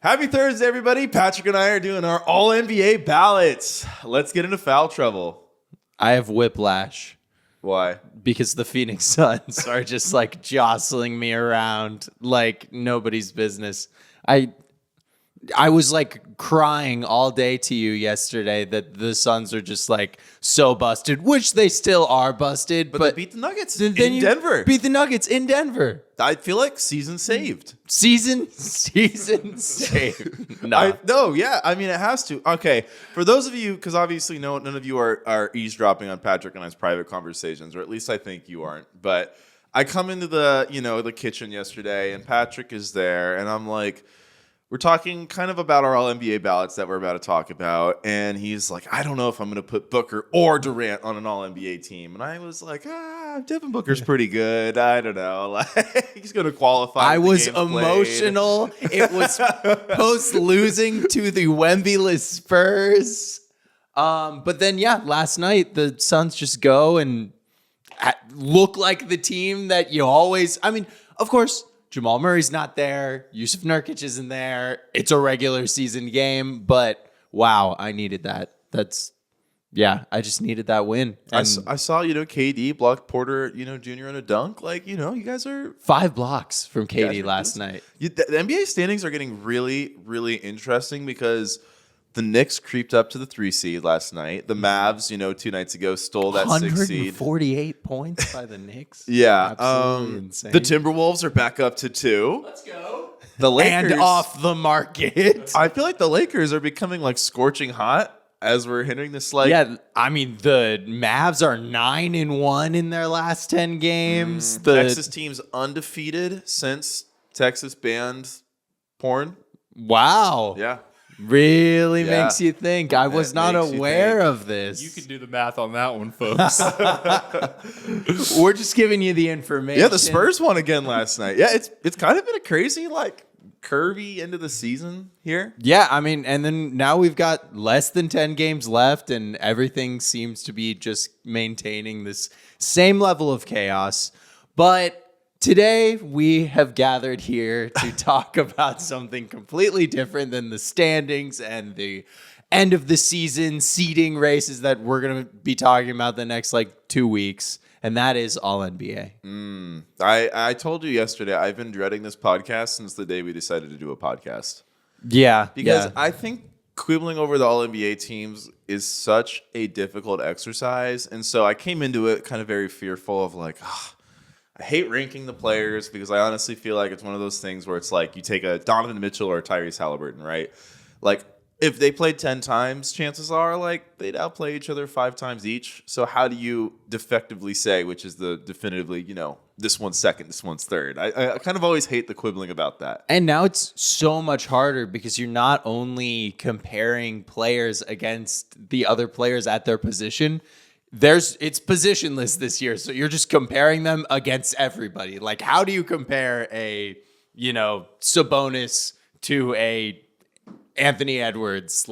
Happy Thursday, everybody. Patrick and I are doing our All-NBA ballots. Let's get into foul trouble. I have whiplash Why? because the Phoenix Suns are just like jostling me around like nobody's business. I was like crying all day to you yesterday that the Suns are just like so busted, which they still are busted. But they beat the Nuggets in you Denver. Beat the Nuggets in Denver. I feel like season saved. Season saved. No, yeah. I mean, it has to. Okay, for those of you, because obviously none of you are eavesdropping on Patrick and I's private conversations, or at least I think you aren't. But I come into the kitchen yesterday, and Patrick is there, and I'm like, we're talking kind of about our All-NBA ballots that we're about to talk about. And he's like, I don't know if I'm going to put Booker or Durant on an All-NBA team. And I was like, Devin Booker's pretty good. I don't know. Like, he's going to qualify. I was emotional. It was post losing to the Wemby Spurs. But then, last night the Suns just go and look like the team that you always, of course, Jamal Murray's not there. Yusuf Nurkic isn't there. It's a regular season game, but wow, I needed that. I just needed that win. I saw, KD block Porter, Jr. on a dunk. Like, you guys are 5 blocks from KD last night. The NBA standings are getting really, really interesting because the Knicks creeped up to the 3 seed last night. The Mavs, 2 nights ago, stole that 6 seed. 148 points by the Knicks. Yeah. Absolutely insane. The Timberwolves are back up to 2. Let's go. The Lakers. And off the market. I feel like the Lakers are becoming like scorching hot as we're hitting this. The Mavs are 9-1 in their last 10 games. Texas team's undefeated since Texas banned porn. Wow. Yeah. Really makes you think. I was not aware of this. You can do the math on that one, folks. We're just giving you the information. Yeah, the Spurs won again last night. Yeah, it's kind of been a crazy, curvy end of the season here. Yeah, and then now we've got less than 10 games left, and everything seems to be just maintaining this same level of chaos. But today, we have gathered here to talk about something completely different than the standings and the end of the season seeding races that we're going to be talking about the next 2 weeks, and that is All-NBA. I told you yesterday, I've been dreading this podcast since the day we decided to do a podcast. Yeah. Because I think quibbling over the All-NBA teams is such a difficult exercise, and so I came into it kind of very fearful of I hate ranking the players because I honestly feel like it's one of those things where it's like you take a Donovan Mitchell or a Tyrese Halliburton, right? If they played 10 times, chances are they'd outplay each other 5 times each. So how do you defectively say which is the definitively, this one's second, this one's third? I kind of always hate the quibbling about that. And now it's so much harder because you're not only comparing players against the other players at their position. It's positionless this year, so you're just comparing them against everybody. How do you compare a, Sabonis to a Anthony Edwards?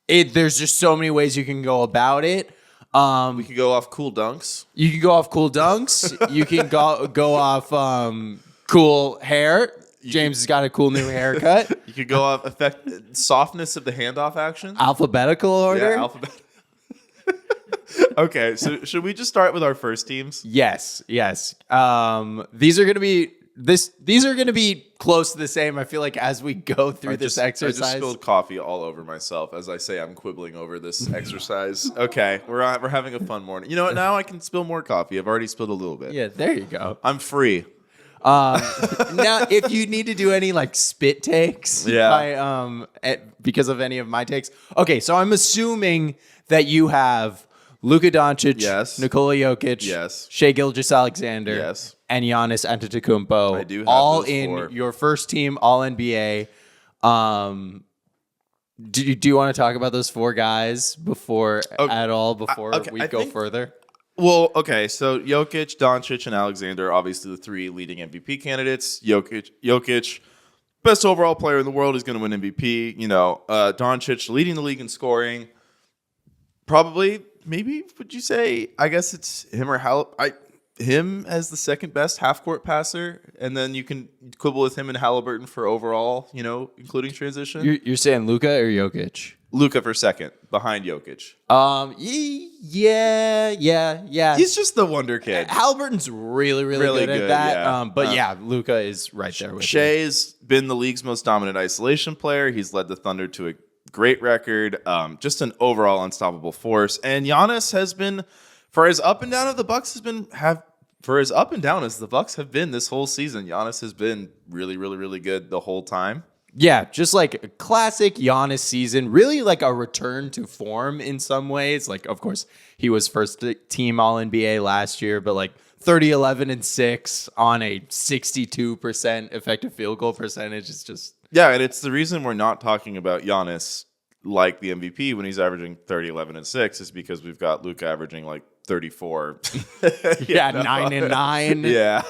There's just so many ways you can go about it. We could go off cool dunks. You can go off cool dunks. You can go off cool hair. James has got a cool new haircut. You could go off softness of the handoff action. Alphabetical order. Yeah, alphabetical. Okay, so should we just start with our first teams? Yes. These are going to be close to the same. I feel like as we go through this exercise. I just spilled coffee all over myself as I say I'm quibbling over this exercise. Okay, we're having a fun morning. You know what? Now I can spill more coffee. I've already spilled a little bit. Yeah, there you go. I'm free. Now, if you need to do any spit takes, because of any of my takes, okay. So I'm assuming that you have Luka Doncic, yes, Nikola Jokic, yes, Shai Gilgeous-Alexander, yes, and Giannis Antetokounmpo. I do have all those in 4. Your first team All NBA. Do you want to talk about those 4 guys before we go further? Well, okay, so Jokic, Doncic, and Alexander are obviously the 3 leading MVP candidates. Jokic, best overall player in the world, is going to win MVP. Doncic leading the league in scoring. Probably, maybe, would you say? I guess it's him or him as the second best half court passer, and then you can quibble with him and Halliburton for overall, including transition. You're saying Luka or Jokic? Luka for second, behind Jokic. Yeah. He's just the wonder kid. Halliburton's really good at that. Yeah. But Luka is right there with Shea's been the league's most dominant isolation player. He's led the Thunder to a great record. Just an overall unstoppable force. And Giannis has been, for as up and down as the Bucks have been this whole season, Giannis has been really good the whole time. Yeah, just like a classic Giannis season, really like a return to form in some ways. Like, of course, he was first team All-NBA last year, but like 30, 11, and 6 on a 62% effective field goal percentage is just... Yeah, and it's the reason we're not talking about Giannis like the MVP when he's averaging 30, 11, and 6 is because we've got Luka averaging like 34. 9 and 9. Yeah.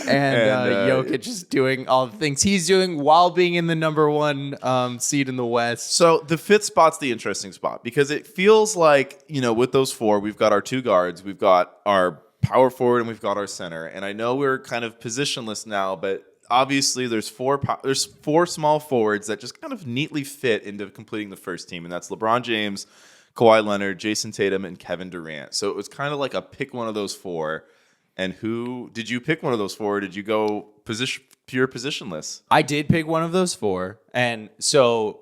and Jokic is doing all the things he's doing while being in the number one seed in the West. So the fifth spot's the interesting spot because it feels like, with those four, we've got our two guards, we've got our power forward, and we've got our center. And I know we're kind of positionless now, but obviously there's four small forwards that just kind of neatly fit into completing the first team, and that's LeBron James, Kawhi Leonard, Jason Tatum, and Kevin Durant. So it was kind of like a pick one of those four. And who did you pick one of those four? Or did you go pure positionless? I did pick one of those four. And so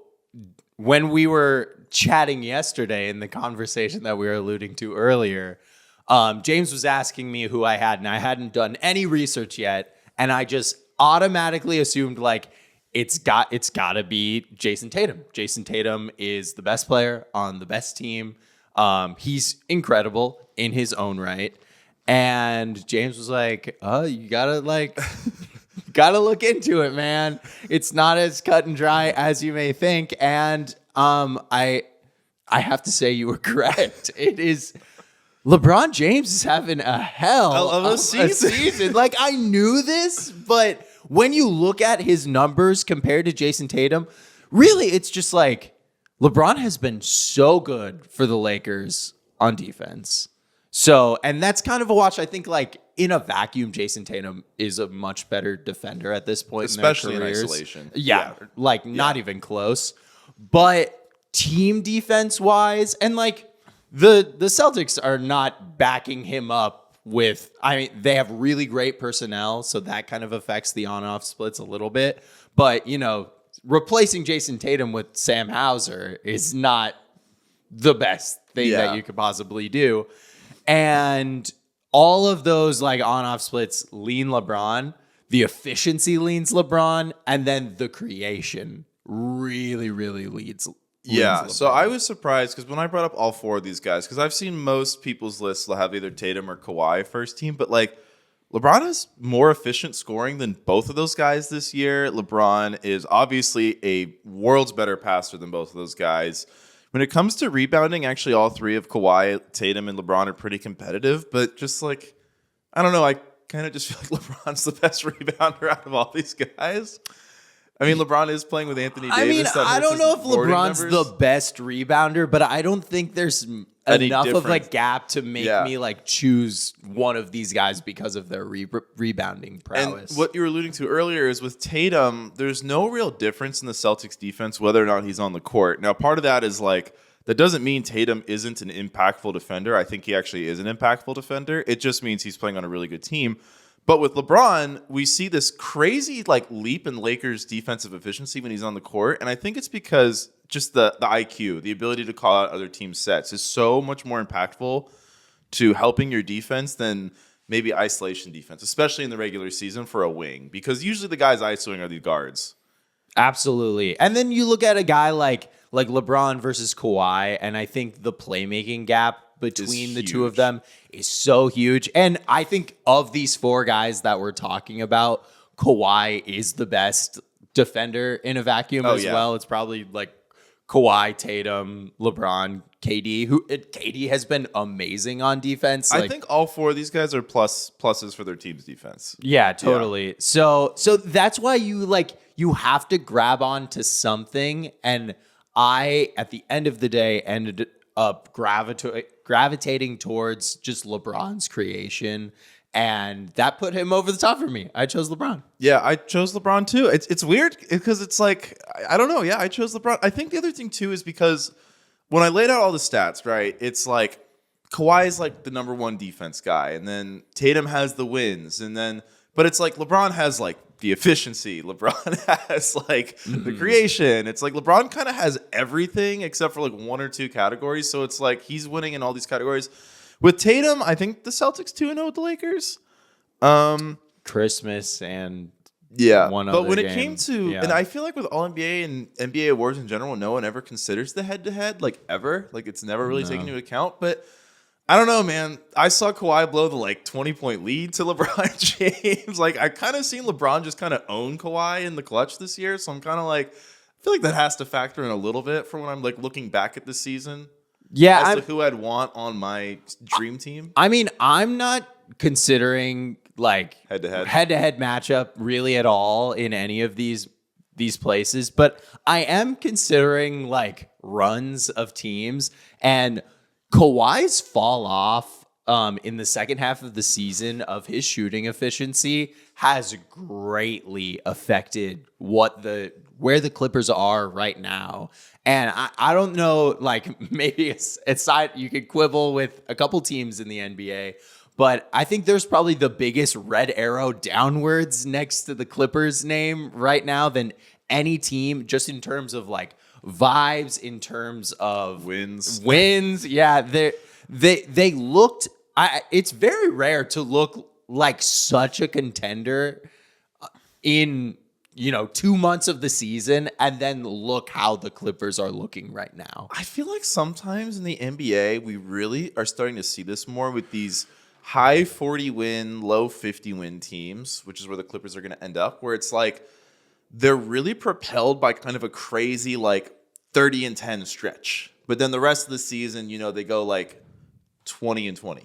when we were chatting yesterday in the conversation that we were alluding to earlier, James was asking me who I had, and I hadn't done any research yet. And I just automatically assumed like, it's got to be Jason Tatum. Jason Tatum is the best player on the best team. He's incredible in his own right. And James was like, "Oh, you gotta gotta look into it, man. It's not as cut and dry as you may think." And I have to say you were correct. It is. LeBron James is having a hell of a season. Like, I knew this, but when you look at his numbers compared to Jason Tatum, really, it's just like LeBron has been so good for the Lakers on defense. So, and that's kind of a watch. I think, like, in a vacuum, Jason Tatum is a much better defender at this point, especially in their careers. Isolation. Yeah, not even close. But team defense wise, and like, The Celtics are not backing him up with, they have really great personnel, so that kind of affects the on-off splits a little bit. But, replacing Jason Tatum with Sam Hauser is not the best thing that you could possibly do. And all of those like on-off splits lean LeBron, the efficiency leans LeBron, and then the creation really leads Yeah, so I was surprised because when I brought up all four of these guys, because I've seen most people's lists will have either Tatum or Kawhi first team, but like LeBron has more efficient scoring than both of those guys this year. LeBron is obviously a world's better passer than both of those guys. When it comes to rebounding, actually all three of Kawhi, Tatum, and LeBron are pretty competitive, but just like, I don't know, I kind of just feel like LeBron's the best rebounder out of all these guys. I mean, LeBron is playing with Anthony Davis. I don't know if LeBron's the best rebounder, but I don't think there's enough of a gap to make me like choose one of these guys because of their rebounding prowess. And what you were alluding to earlier is with Tatum, there's no real difference in the Celtics defense whether or not he's on the court. Now, part of that is like, that doesn't mean Tatum isn't an impactful defender. I think he actually is an impactful defender. It just means he's playing on a really good team. But with LeBron, we see this crazy like leap in Lakers defensive efficiency when he's on the court. And I think it's because just the IQ, the ability to call out other teams' sets is so much more impactful to helping your defense than maybe isolation defense, especially in the regular season for a wing. Because usually the guys isoing are the guards. Absolutely. And then you look at a guy like LeBron versus Kawhi, and I think the playmaking gap between the two of them is so huge. And I think of these four guys that we're talking about, Kawhi is the best defender in a vacuum well. It's probably like Kawhi, Tatum, LeBron, KD. KD has been amazing on defense. I think all four of these guys are pluses for their team's defense. Yeah, totally. Yeah. So that's why you have to grab on to something. And I, at the end of the day, ended up gravitating towards just LeBron's creation And that put him over the top for me. I chose LeBron. Yeah, I chose LeBron too. It's weird because it's like, I don't know. Yeah, I chose LeBron. I think the other thing too is because when I laid out all the stats, right, it's like Kawhi is like the number one defense guy, and then Tatum has the wins, and then but it's like LeBron has like the efficiency. LeBron has like the creation. It's like LeBron kind of has everything except for like one or two categories. So it's like he's winning in all these categories. With Tatum, I think the Celtics 2-0 with the Lakers. Christmas and But other when it game. came to, and I feel like with all NBA and NBA awards in general, no one ever considers the head-to-head, like ever. Like it's never really taken into account. But I don't know, man. I saw Kawhi blow the like 20-point lead to LeBron James. Like I kind of seen LeBron just kind of own Kawhi in the clutch this year. So I'm kind of like, I feel like that has to factor in a little bit for when I'm like looking back at this season. Yeah, as to who I'd want on my dream team. I mean, I'm not considering like head-to-head matchup really at all in any of these places, but I am considering like runs of teams, and Kawhi's fall off in the second half of the season of his shooting efficiency has greatly affected where the Clippers are right now. And I don't know, like maybe it's not, you could quibble with a couple teams in the NBA, but I think there's probably the biggest red arrow downwards next to the Clippers name right now than any team, just in terms of like vibes, in terms of wins. Yeah, they looked. It's very rare to look like such a contender in 2 months of the season, and then look how the Clippers are looking right now. I feel like sometimes in the NBA, we really are starting to see this more with these high 40 win, low 50 win teams, which is where the Clippers are going to end up, where it's like they're really propelled by kind of a crazy like 30-10 stretch. But then the rest of the season, they go like 20-20.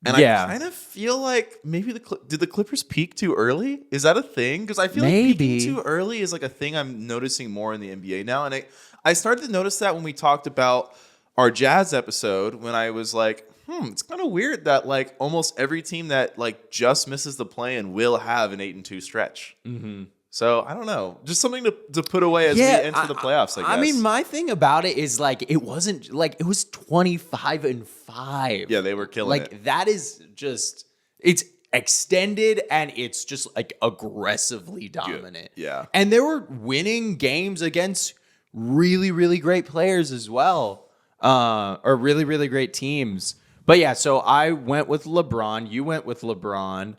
And I kind of feel like maybe did the Clippers peak too early? Is that a thing? Because I feel like peaking too early is like a thing I'm noticing more in the NBA now. And I started to notice that when we talked about our Jazz episode, when I was like, it's kind of weird that like almost every team that like just misses the play-in will have an 8-2 stretch. Mm-hmm. So I don't know, just something to put away as we enter the playoffs. I guess. I mean, my thing about it is like it wasn't like it was 25-5. Yeah, they were killing it. Like that is just it's extended and it's just like aggressively dominant. Yeah, and they were winning games against really, really great players as well, or really, really great teams. But yeah, so I went with LeBron. You went with LeBron.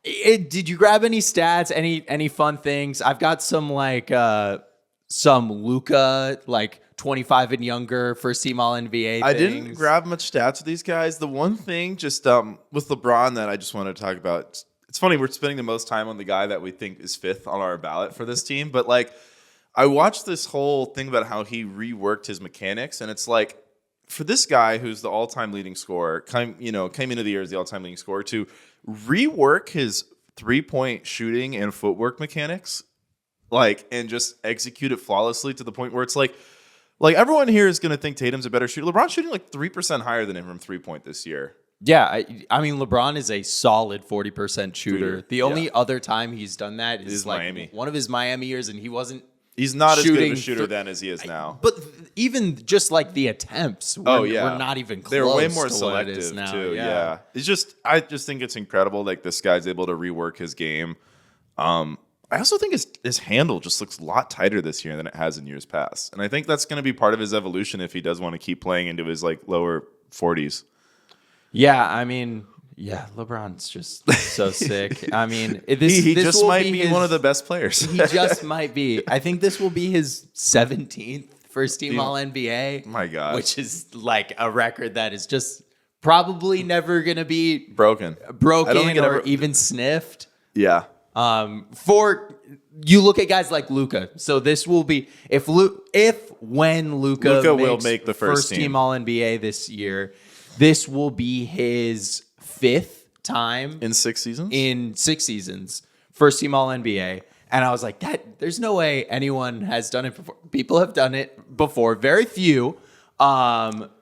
Did you grab any stats? Any fun things? I've got some like some Luka, like 25 and younger, first team All NBA. I didn't grab much stats with these guys. The one thing just with LeBron that I just wanted to talk about. It's funny, we're spending the most time on the guy that we think is fifth on our ballot for this team, but like I watched this whole thing about how he reworked his mechanics, and it's like for this guy who's the all-time leading scorer, came into the year as the all-time leading scorer, to rework his three-point shooting and footwork mechanics, like, and just execute it flawlessly to the point where it's like everyone here is going to think Tatum's a better shooter. LeBron's shooting like 3% higher than him from three-point this year. Yeah, I mean, LeBron is a solid 40% shooter. The only other time he's done that is like Miami. One of his Miami years, and he's not as good of a shooter then as he is now. But even just like the attempts, we're not even close. They're way more to selective what it is now. too. Yeah. I just think it's incredible. Like this guy's able to rework his game. I also think his handle just looks a lot tighter this year than it has in years past, and I think that's going to be part of his evolution if he does want to keep playing into his like lower 40s. Yeah, I mean, LeBron's just so sick. I mean, this just might be one of the best players. He just might be. I think this will be his 17th first team All NBA. My God, which is like a record that is just probably never gonna be broken or even sniffed. Yeah. For you look at guys like Luka. So this will be when Luka will make the first team All NBA this year. This will be his fifth time in 6 seasons. First team All NBA. And I was like, there's no way anyone has done it before. People have done it before, very few.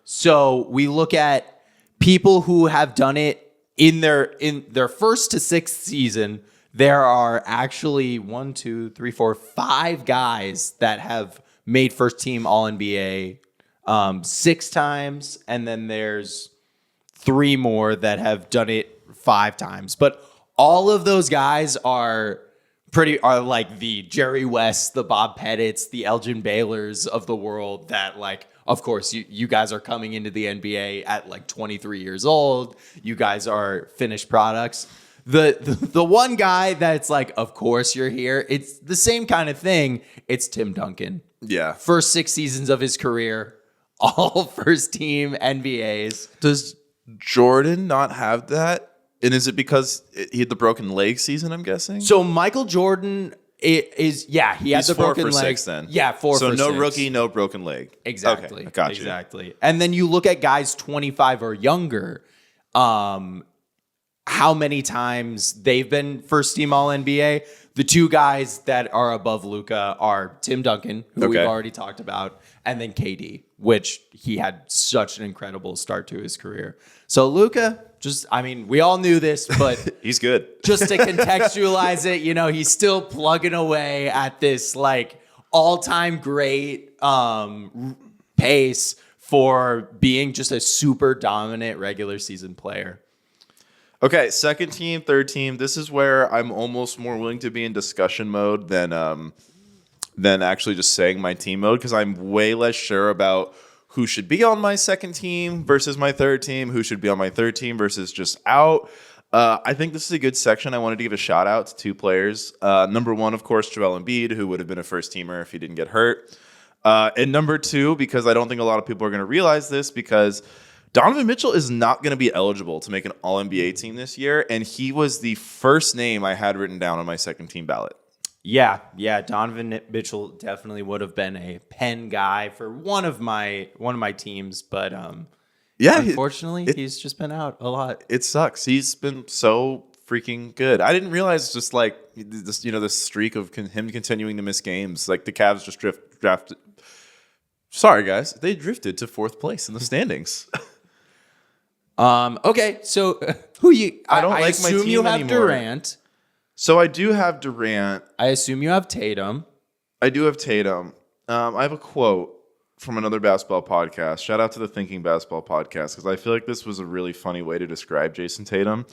So we look at people who have done it in their first to sixth season. There are actually 5 guys that have made first team All-NBA 6 times, and then there's 3 more that have done it 5 times. But all of those guys are like the Jerry West, the Bob Pettits, the Elgin Baylors of the world that, like, of course, you guys are coming into the NBA at like 23 years old. You guys are finished products. The one guy that's like, of course you're here. It's the same kind of thing. It's Tim Duncan. Yeah. First 6 seasons of his career, all first team NBAs. Does Jordan not have that? And is it because he had the broken leg season, I'm guessing? So Michael Jordan he had He's the 4 broken for leg. 6 then. Yeah, 4 so for 6. So no rookie, no broken leg. Exactly. Okay, I got you. Exactly. And then you look at guys 25 or younger, how many times they've been first team All-NBA. The 2 guys that are above Luka are Tim Duncan, who we've already talked about, and then KD, which he had such an incredible start to his career. So Luka, we all knew this, but he's good. Just to contextualize it, he's still plugging away at this like all-time great pace for being just a super dominant regular season player. Okay, second team, third team. This is where I'm almost more willing to be in discussion mode than actually just saying my team mode, because I'm way less sure about who should be on my second team versus my third team, who should be on my third team versus just out. I think this is a good section. I wanted to give a shout out to 2 players. Number 1, of course, Joel Embiid, who would have been a first teamer if he didn't get hurt. And number 2, because I don't think a lot of people are going to realize this, because Donovan Mitchell is not going to be eligible to make an All-NBA team this year, and he was the first name I had written down on my second team ballot. Yeah, Donovan Mitchell definitely would have been a pen guy for one of my teams, but unfortunately, he's just been out a lot. It sucks. He's been so freaking good. I didn't realize just like this, this streak of him continuing to miss games. Like the Cavs just drafted. Sorry, guys, they drifted to 4th place in the standings. Okay, so who you? I don't like my assume team you have anymore. Durant. So I do have Durant. I assume you have Tatum. I do have Tatum. I have a quote from another basketball podcast. Shout out to the Thinking Basketball Podcast, because I feel like this was a really funny way to describe Jason Tatum.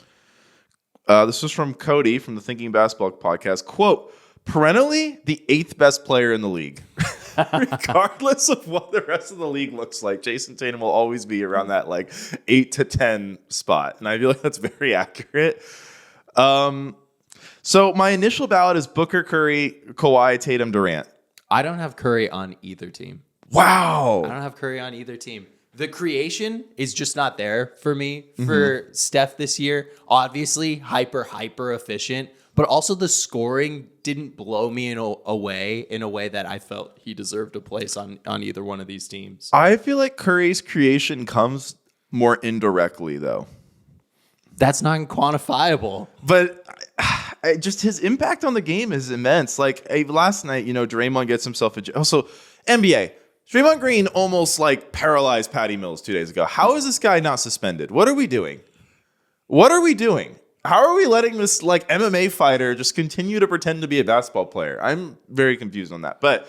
This was from Cody from the Thinking Basketball Podcast. Quote, perennially the 8th best player in the league. Regardless of what the rest of the league looks like, Jason Tatum will always be around that like 8 to 10 spot. And I feel like that's very accurate. So my initial ballot is Booker, Curry, Kawhi, Tatum, Durant. I don't have Curry on either team. Wow. I don't have Curry on either team. The creation is just not there for me for Steph this year. Obviously, hyper efficient, but also the scoring didn't blow me away in a way that I felt he deserved a place on either one of these teams. I feel like Curry's creation comes more indirectly, though. That's not quantifiable. But just his impact on the game is immense. Like last night, Draymond gets himself also NBA. Draymond Green almost like paralyzed Patty Mills 2 days ago. How is this guy not suspended? What are we doing? How are we letting this like MMA fighter just continue to pretend to be a basketball player? I'm very confused on that. But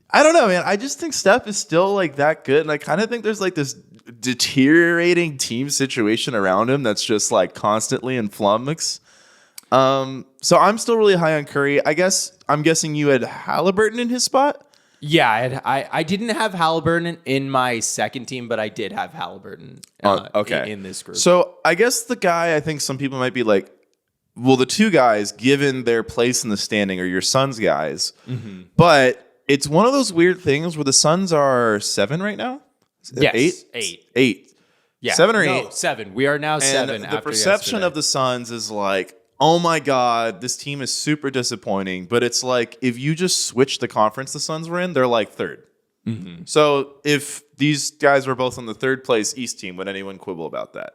I don't know, man. I just think Steph is still like that good. And I kind of think there's like this deteriorating team situation around him that's just like constantly in flummox. So I'm still really high on Curry. I'm guessing you had Halliburton in his spot? Yeah, I didn't have Halliburton in my second team, but I did have Halliburton in this group. So I guess the guy I think some people might be like, well, the 2 guys, given their place in the standing, are your Suns guys. Mm-hmm. But it's one of those weird things where the Suns are 7 right now? Yes, 8. Yeah. 7 or 8? 7. We are now 7. And the perception of the Suns is like, oh my God, this team is super disappointing. But it's like, if you just switch the conference the Suns were in, they're like 3rd. Mm-hmm. So if these guys were both on the 3rd place East team, would anyone quibble about that?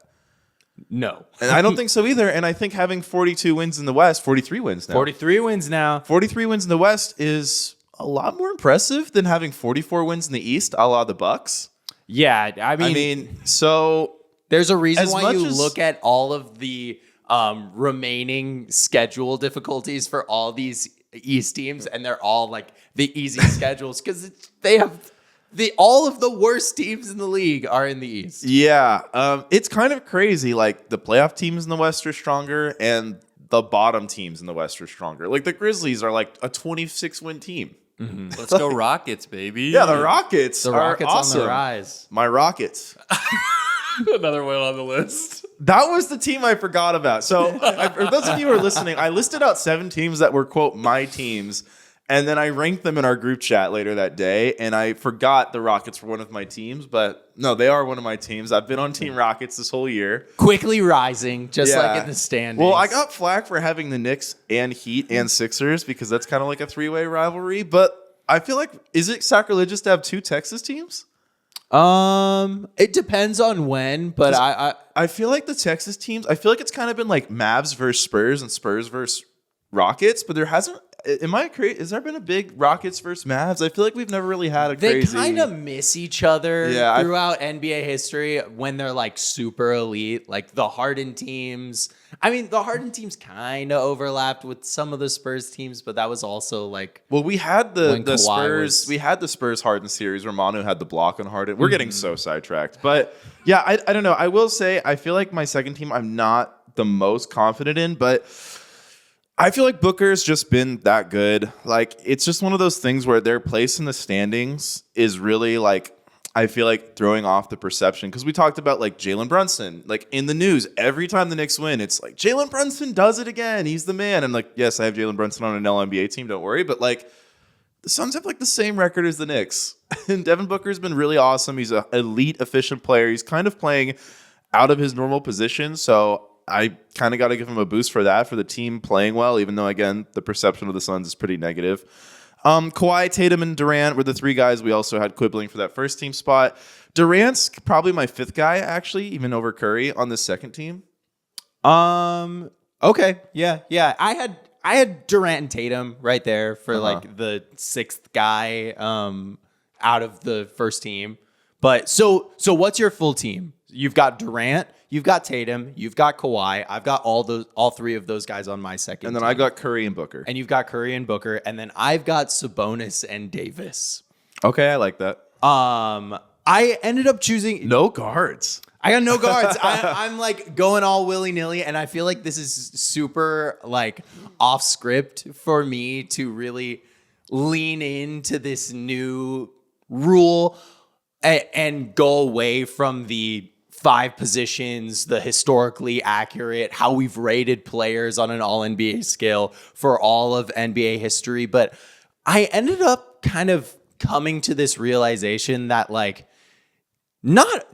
No. And I don't think so either. And I think having 42 wins in the West, 43 wins now. 43 wins now. 43 wins in the West is a lot more impressive than having 44 wins in the East, a la the Bucks. Yeah, I I mean, mean, so there's a reason as why much you as- look at all of the remaining schedule difficulties for all these East teams, and they're all like the easy schedules because they have all of the worst teams in the league are in the East. yeah, it's kind of crazy. Like the playoff teams in the West are stronger, and the bottom teams in the West are stronger. Like the Grizzlies are like a 26-win team. Let's go Rockets, baby. Yeah, the Rockets. The are Rockets awesome. on the rise. My Rockets. Another one on the list. That was the team I forgot about. So, for those of you who are listening, I listed out 7 teams that were, quote, my teams. And then I ranked them in our group chat later that day. And I forgot the Rockets were one of my teams. But no, they are one of my teams. I've been on Team Rockets this whole year. Quickly rising, just Yeah. like in the standings. Well, I got flack for having the Knicks and Heat and Sixers because that's kind of like a 3-way rivalry. But I feel like, is it sacrilegious to have 2 Texas teams? It depends on when, but I feel like the Texas teams, I feel like it's kind of been like Mavs versus Spurs and Spurs versus Rockets, but there hasn't, has there been a big Rockets versus Mavs? I feel like we've never really had a they crazy. kind of miss each other Yeah, throughout NBA history when they're like super elite, like the Harden teams. I mean, the Harden teams kind of overlapped with some of the Spurs teams, but that was also like Well, we had the when Kawhi Spurs, was- we had the Spurs Harden series where Manu had the block on Harden. We're getting so sidetracked, but yeah, I don't know. I will say I feel like my second team I'm not the most confident in, but I feel like Booker's just been that good. Like it's just one of those things where their place in the standings is really like I feel like throwing off the perception because we talked about like Jalen Brunson, like in the news every time the Knicks win, it's like Jalen Brunson does it again. He's the man. And like, yes, I have Jalen Brunson on an LNBA team. Don't worry, but like the Suns have like the same record as the Knicks, and Devin Booker's been really awesome. He's an elite, efficient player. He's kind of playing out of his normal position, so I kind of got to give him a boost for that, for the team playing well, even though, again, the perception of the Suns is pretty negative. Kawhi, Tatum, and Durant were the 3 guys we also had quibbling for that first team spot. Durant's probably my 5th guy, actually, even over Curry on the second team. okay, yeah. I had Durant and Tatum right there for like the 6th guy out of the first team. But so what's your full team? You've got Durant, you've got Tatum, you've got Kawhi. I've got all 3 of those guys on my second And then team. I got Curry and Booker. And you've got Curry and Booker, and then I've got Sabonis and Davis. Okay, I like that. I ended up choosing No guards. I got no guards. I'm like going all willy-nilly, and I feel like this is super like off script for me to really lean into this new rule and go away from the 5 positions, the historically accurate, how we've rated players on an all-NBA scale for all of NBA history. But I ended up kind of coming to this realization that like not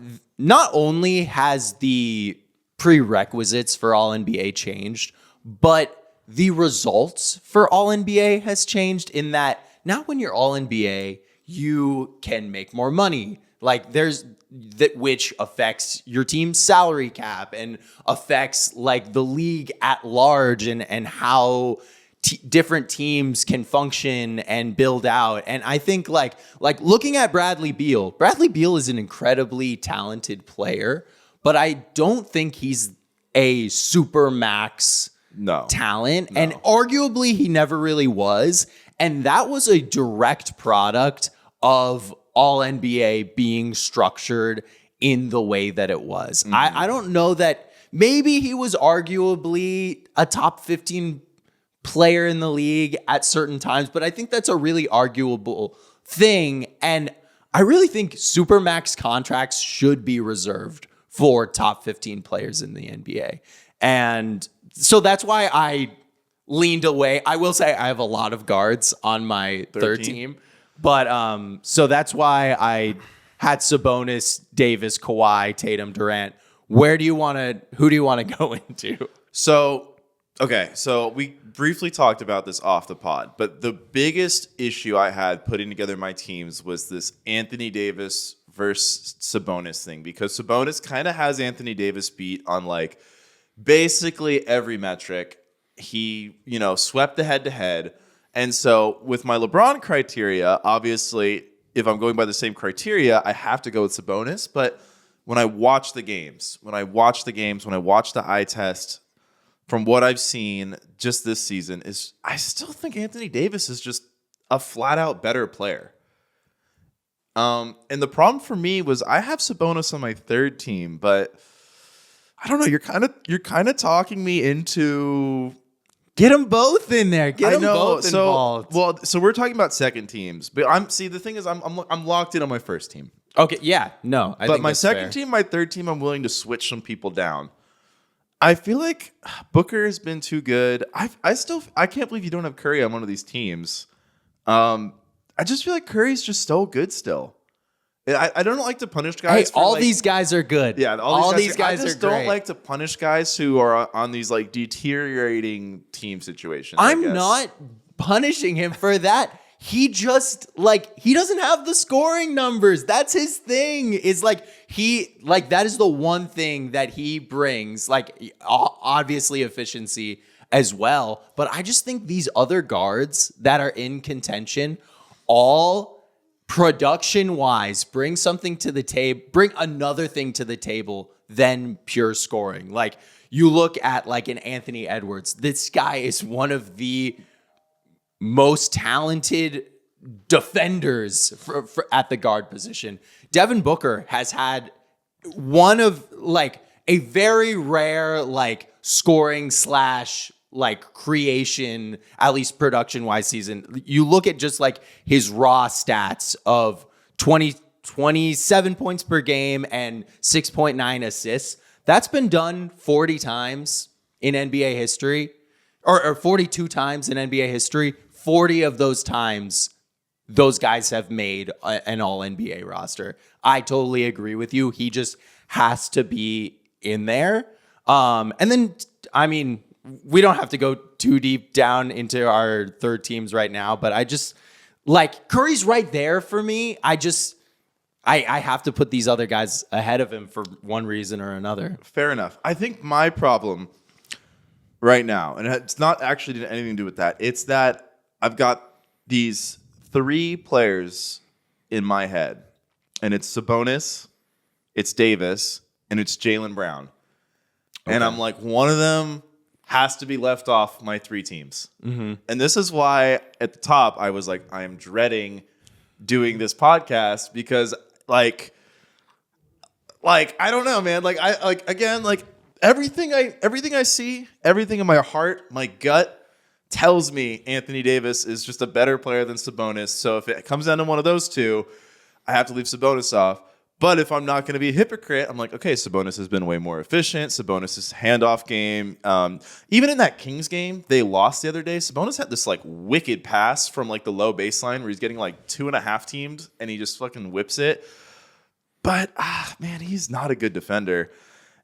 only has the prerequisites for all NBA changed, but the results for all NBA has changed in that now when you're all NBA, you can make more money. Like there's that, which affects your team's salary cap and affects like the league at large and how different teams can function and build out. And I think like looking at Bradley Beal is an incredibly talented player, but I don't think he's a super max talent. No. And arguably he never really was. And that was a direct product of all NBA being structured in the way that it was. Mm-hmm. I don't know that maybe he was arguably a top 15 player in the league at certain times, but I think that's a really arguable thing. And I really think supermax contracts should be reserved for top 15 players in the NBA. And so that's why I leaned away. I will say I have a lot of guards on my third team, but so that's why I had Sabonis, Davis, Kawhi, Tatum, Durant. Who do you want to go into? So we briefly talked about this off the pod, but the biggest issue I had putting together my teams was this Anthony Davis versus Sabonis thing, because Sabonis kind of has Anthony Davis beat on like basically every metric. He, swept the head-to-head. And so with my LeBron criteria, obviously if I'm going by the same criteria, I have to go with Sabonis. But when I watch the games, when I watch the eye test, from what I've seen just this season, I still think Anthony Davis is just a flat out better player. And the problem for me was I have Sabonis on my third team, but I don't know. You're kind of talking me into. Get them both in there. Get them both involved. Well, so we're talking about second teams, but the thing is, I'm locked in on my first team. Okay, yeah, no, but my second team, my third team, I'm willing to switch some people down. I feel like Booker has been too good. I can't believe you don't have Curry on one of these teams. I just feel like Curry's just so good still. I don't like to punish guys. Hey, all these guys are good. Yeah, all these guys I just are don't great. like to punish guys who are on these like deteriorating team situations. I'm not punishing him for that. He just he doesn't have the scoring numbers. That's his thing. Is that is the one thing that he brings. Obviously efficiency as well. But I just think these other guards that are in contention, all production-wise, bring something to the table, bring another thing to the table than pure scoring. Like, you look at an Anthony Edwards. This guy is one of the most talented defenders for at the guard position. Devin Booker has had one of a very rare scoring / creation, at least production wise season. You look at just his raw stats of 27 points per game and 6.9 assists. That's been done 40 times in NBA history, or 42 times in NBA history. 40 of those times, those guys have made an all NBA roster. I totally agree with you. He just has to be in there. And then, we don't have to go too deep down into our third teams right now, but I just Curry's right there for me. I have to put these other guys ahead of him for one reason or another. Fair enough. I think my problem right now, and it's not actually anything to do with that, it's that I've got these three players in my head, and it's Sabonis, it's Davis, and it's Jaylen Brown. Okay. And I'm one of them has to be left off my three teams. Mm-hmm. And this is why at the top I was I am dreading doing this podcast because I don't know, man. Everything I see, everything in my heart, my gut tells me Anthony Davis is just a better player than Sabonis. So if it comes down to one of those two, I have to leave Sabonis off. But if I'm not going to be a hypocrite, I'm okay, Sabonis has been way more efficient. Sabonis' handoff game. Even in that Kings game, they lost the other day. Sabonis had this wicked pass from the low baseline where he's getting 2.5 teamed and he just fucking whips it. But, man, he's not a good defender.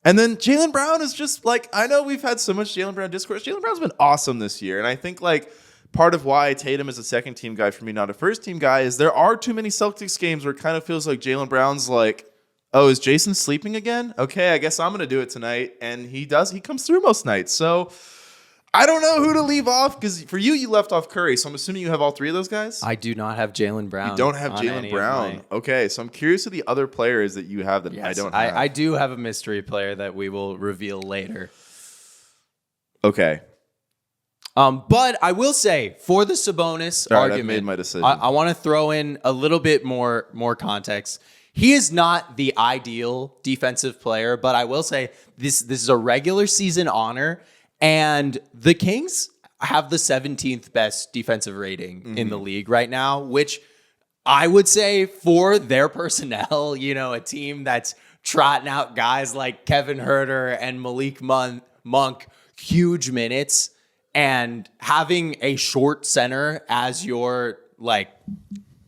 And then Jaylen Brown is just I know we've had so much Jaylen Brown discourse. Jaylen Brown's been awesome this year. And I think part of why Tatum is a second team guy for me, not a first team guy, is there are too many Celtics games where it kind of feels like Jaylen Brown's oh, is Jason sleeping again? Okay, I guess I'm going to do it tonight. And he comes through most nights. So I don't know who to leave off because for you left off Curry. So I'm assuming you have all three of those guys? I do not have Jaylen Brown. You don't have Jaylen Brown. Okay, so I'm curious of the other players that you have that I don't have. I do have a mystery player that we will reveal later. Okay. But I will say, for the Sabonis argument, I've made my decision. I want to throw in a little bit more context. He is not the ideal defensive player, but I will say this is a regular season honor, and the Kings have the 17th best defensive rating in the league right now, which I would say for their personnel, a team that's trotting out guys like Kevin Huerter and Malik Monk, huge minutes, and having a short center as your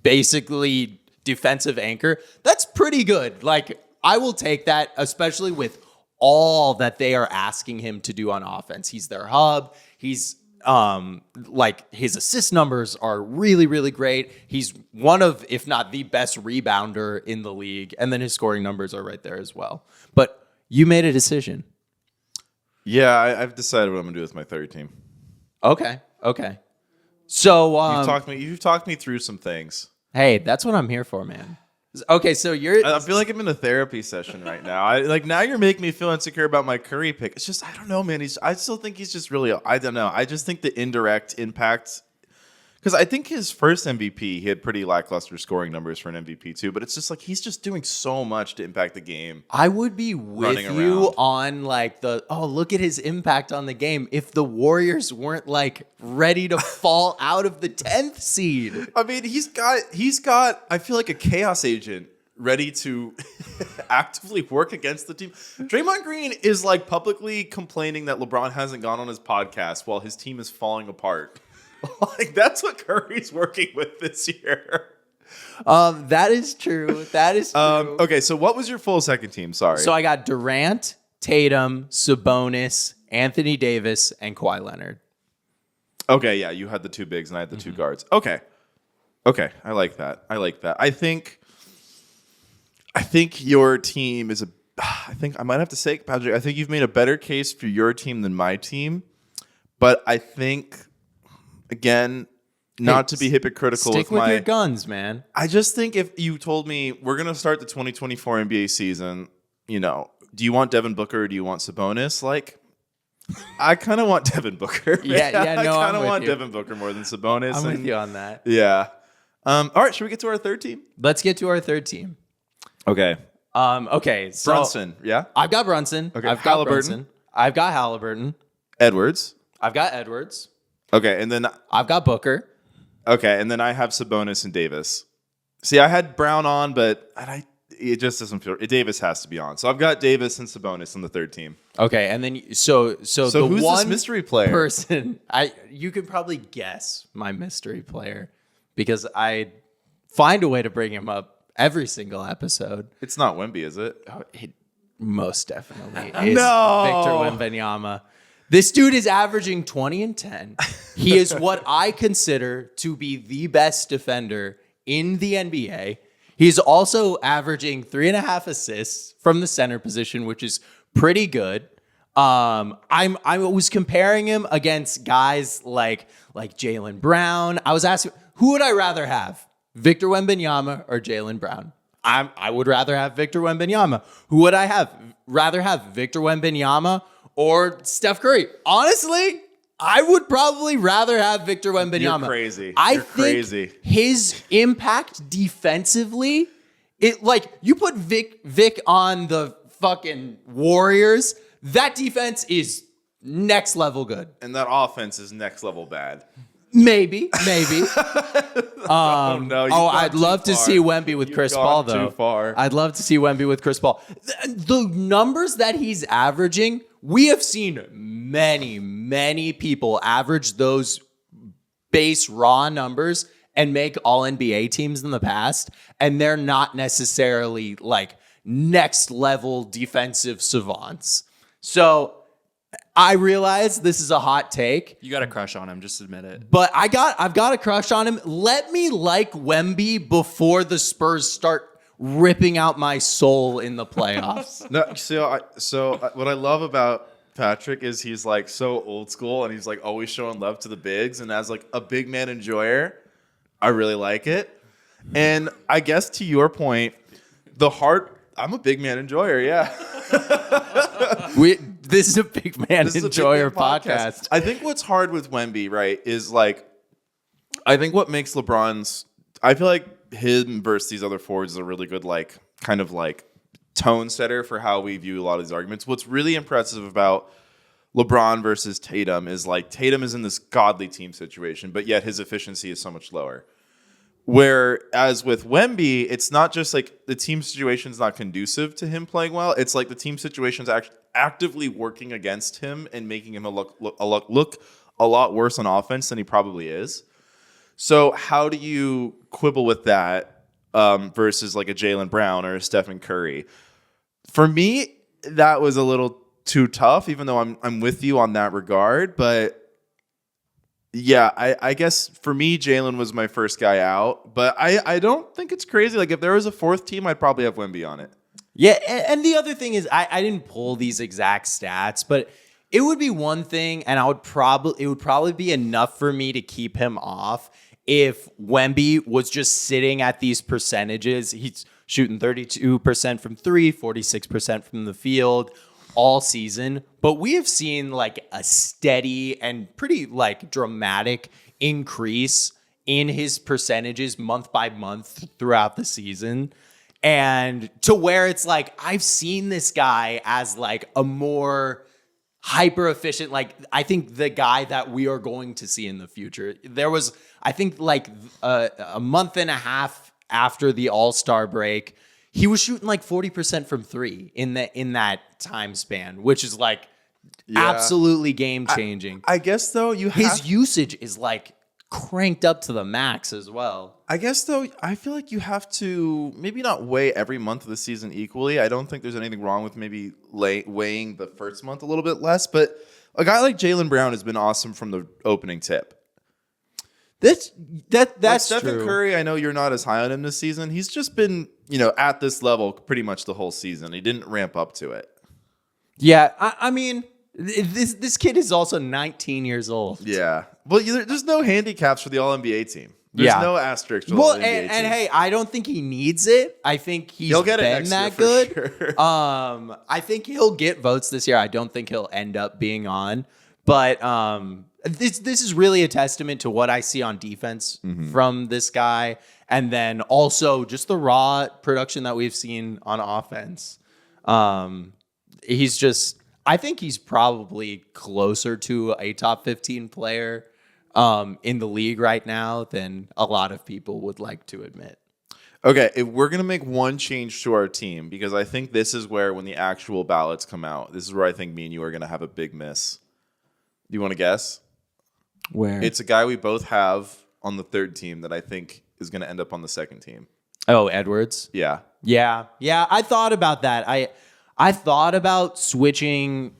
basically defensive anchor, that's pretty good. I will take that, especially with all that they are asking him to do on offense. He's their hub. He's his assist numbers are really, really great. He's one of, if not the best rebounder in the league. And then his scoring numbers are right there as well. But you made a decision. Yeah, I've decided what I'm going to do with my third team. Okay. So you've talked me through some things. Hey, that's what I'm here for, man. Okay, so I feel like I'm in a therapy session right now. Now you're making me feel insecure about my Curry pick. It's just I don't know, man. I still think he's just really. I don't know. I just think the indirect impact. Because I think his first MVP, he had pretty lackluster scoring numbers for an MVP too. But it's just like he's just doing so much to impact the game. I would be with you on like look at his impact on the game if the Warriors weren't like ready to fall out of the 10th seed. I mean, he's got I feel like a chaos agent ready to actively work against the team. Draymond Green is like publicly complaining that LeBron hasn't gone on his podcast while his team is falling apart. Like that's what Curry's working with this year. That is true. That is true. Okay, so what was your full second team? Sorry. So I got Durant, Tatum, Sabonis, Anthony Davis, and Kawhi Leonard. Okay, yeah, you had the two bigs and I had the two guards. Okay, I like that. I think your team is I think I might have to say, Patrick, I think you've made a better case for your team than my team. But I think, again, not to be hypocritical stick with your guns, man. I just think if you told me we're going to start the 2024 NBA season, do you want Devin Booker or do you want Sabonis? Like, I kind of want Devin Booker. Yeah, no, I kind of want Devin Booker more than Sabonis. I'm with you on that. Yeah. All right, should we get to our third team? Let's get to our third team. Okay. Okay. So Brunson, yeah? I've got Brunson. Okay. I've got Brunson. I've got Halliburton. Edwards. I've got Edwards. Okay, and then I've got Booker. Okay, and then I have Sabonis and Davis. See, I had Brown on, but it just doesn't feel. Davis has to be on. So I've got Davis and Sabonis on the third team. Okay, and then so the who's one this mystery player person you could probably guess my mystery player because I find a way to bring him up every single episode. It's not Wemby, is it? Oh, it most definitely is Victor Wembanyama. This dude is averaging 20 and 10. He is what I consider to be the best defender in the NBA. He's also averaging 3.5 assists from the center position, which is pretty good. I was comparing him against guys like Jaylen Brown. I was asking, who would I rather have, Victor Wembanyama or Jaylen Brown? I would rather have Victor Wembanyama. Who would I rather have, Victor Wembanyama or Steph Curry? Honestly, I would probably rather have Victor Wembanyama. You're crazy. I think his impact defensively, you put Vic on the fucking Warriors, that defense is next level good. And that offense is next level bad. Maybe. I'd love to see Wemby with Chris Paul, though. Too far. I'd love to see Wemby with Chris Paul. The numbers that he's averaging, we have seen many people average those base raw numbers and make all NBA teams in the past, and they're not necessarily like next level defensive savants. So I realize this is a hot take. You got a crush on him, just admit it. But I've got a crush on him. Let me like Wemby before the Spurs start ripping out my soul in the playoffs. No, so what I love about Patrick is he's like so old school and he's like always showing love to the bigs, and as like a big man enjoyer, I really like it. And I guess to your point, I'm a big man enjoyer, yeah. This is a big man enjoyer podcast. I think what's hard with Wemby, right, is like, I think what makes LeBron's, I feel like him versus these other forwards is a really good, like, kind of like tone setter for how we view a lot of these arguments. What's really impressive about LeBron versus Tatum is like Tatum is in this godly team situation, but yet his efficiency is so much lower. Whereas with Wemby, it's not just like the team situation is not conducive to him playing well. It's like the team situation is actively working against him and making him look a lot worse on offense than he probably is. So how do you quibble with that versus like a Jaylen Brown or a Stephen Curry? For me, that was a little too tough, even though I'm with you on that regard. But yeah, I guess for me, Jaylen was my first guy out. But I don't think it's crazy. Like if there was a fourth team, I'd probably have Wemby on it. Yeah, and the other thing is I didn't pull these exact stats, but It would be one thing, and it would probably be enough for me to keep him off if Wemby was just sitting at these percentages. He's shooting 32% from three, 46% from the field all season. But we have seen like a steady and pretty like dramatic increase in his percentages month by month throughout the season. And to where it's like, I've seen this guy as like a more hyper efficient, like I think the guy that we are going to see in the future. There was, I think, like a month and a half after the All-Star break, he was shooting like 40% from three in that time span, which is like absolutely game changing. I guess though his usage is like cranked up to the max as well. I guess though, I feel like you have to maybe not weigh every month of the season equally. I don't think there's anything wrong with maybe weighing the first month a little bit less. But a guy like Jaylen Brown has been awesome from the opening tip. That's Like Stephen true. Curry, I know you're not as high on him this season. He's just been, at this level pretty much the whole season. He didn't ramp up to it. Yeah, I mean, this kid is also 19 years old. Yeah. Well, there's no handicaps for the All-NBA team. There's no asterisk for the All-NBA team. And hey, I don't think he needs it. I think he'll get it been next that year good. for sure. I think he'll get votes this year. I don't think he'll end up being on. But this is really a testament to what I see on defense from this guy. And then also just the raw production that we've seen on offense. I think he's probably closer to a top 15 player in the league right now than a lot of people would like to admit. Okay, if we're going to make one change to our team, because I think this is where, when the actual ballots come out, this is where I think me and you are going to have a big miss. Do you want to guess? Where? It's a guy we both have on the third team that I think is going to end up on the second team. Oh, Edwards? Yeah. Yeah. I thought about that. I thought about switching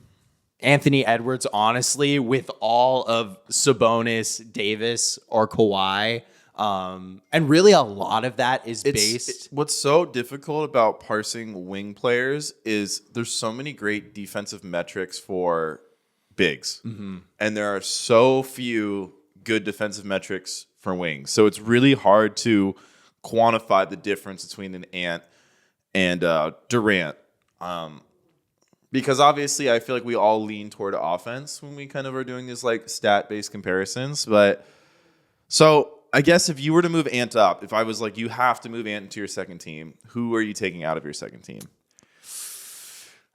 Anthony Edwards, honestly, with all of Sabonis, Davis, or Kawhi. And really a lot of that is based. What's so difficult about parsing wing players is there's so many great defensive metrics for bigs. And there are so few good defensive metrics for wings. So it's really hard to quantify the difference between an Ant and Durant. Because obviously I feel like we all lean toward offense when we kind of are doing these like stat-based comparisons. But so I guess if you were to move Ant up, if I was like, you have to move Ant into your second team, who are you taking out of your second team?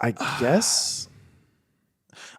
I guess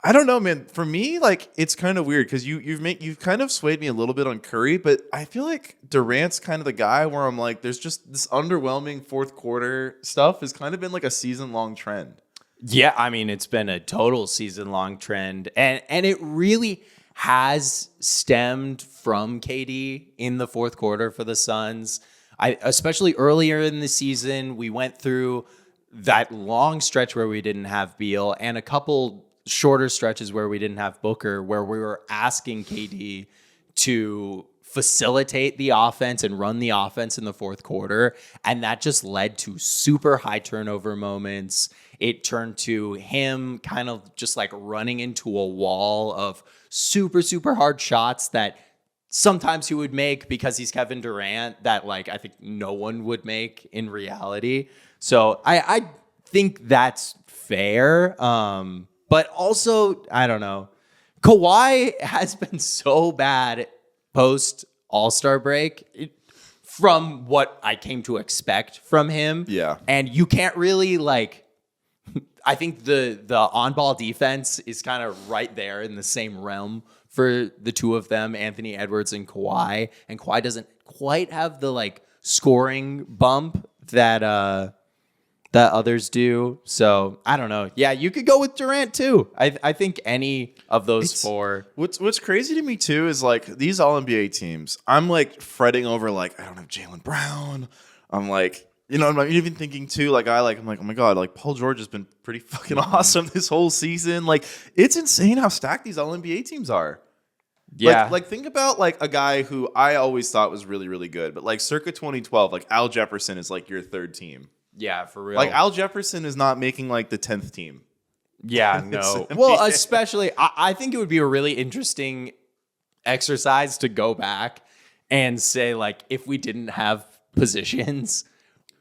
I don't know, man. For me, like, it's kind of weird because you've kind of swayed me a little bit on Curry, but I feel like Durant's kind of the guy where I'm like, there's just this underwhelming fourth quarter stuff has kind of been like a season-long trend. Yeah, I mean, it's been a total season-long trend, and it really has stemmed from KD in the fourth quarter for the Suns. Especially earlier in the season, we went through that long stretch where we didn't have Beal and a couple shorter stretches where we didn't have Booker, where we were asking KD to facilitate the offense and run the offense in the fourth quarter. And that just led to super high turnover moments. It turned to him kind of just like running into a wall of super, super hard shots that sometimes he would make because he's Kevin Durant that like I think no one would make in reality. So I think that's fair. But also, I don't know. Kawhi has been so bad post All-Star break from what I came to expect from him. Yeah. And you can't really like, I think the on-ball defense is kind of right there in the same realm for the two of them, Anthony Edwards and Kawhi. And Kawhi doesn't quite have the like scoring bump that others do. So I don't know. Yeah, you could go with Durant too. I think any of those four. What's crazy to me too is like these All NBA teams. I'm like fretting over like I don't have Jaylen Brown. I'm like I'm even thinking too like I'm like oh my god like Paul George has been pretty fucking awesome this whole season. Like it's insane how stacked these All NBA teams are. Yeah. Like think about like a guy who I always thought was really really good, but like circa 2012, like Al Jefferson is like your third team. Yeah, for real. Like Al Jefferson is not making like the 10th team. Yeah, no. Well, especially, I think it would be a really interesting exercise to go back and say, like, if we didn't have positions,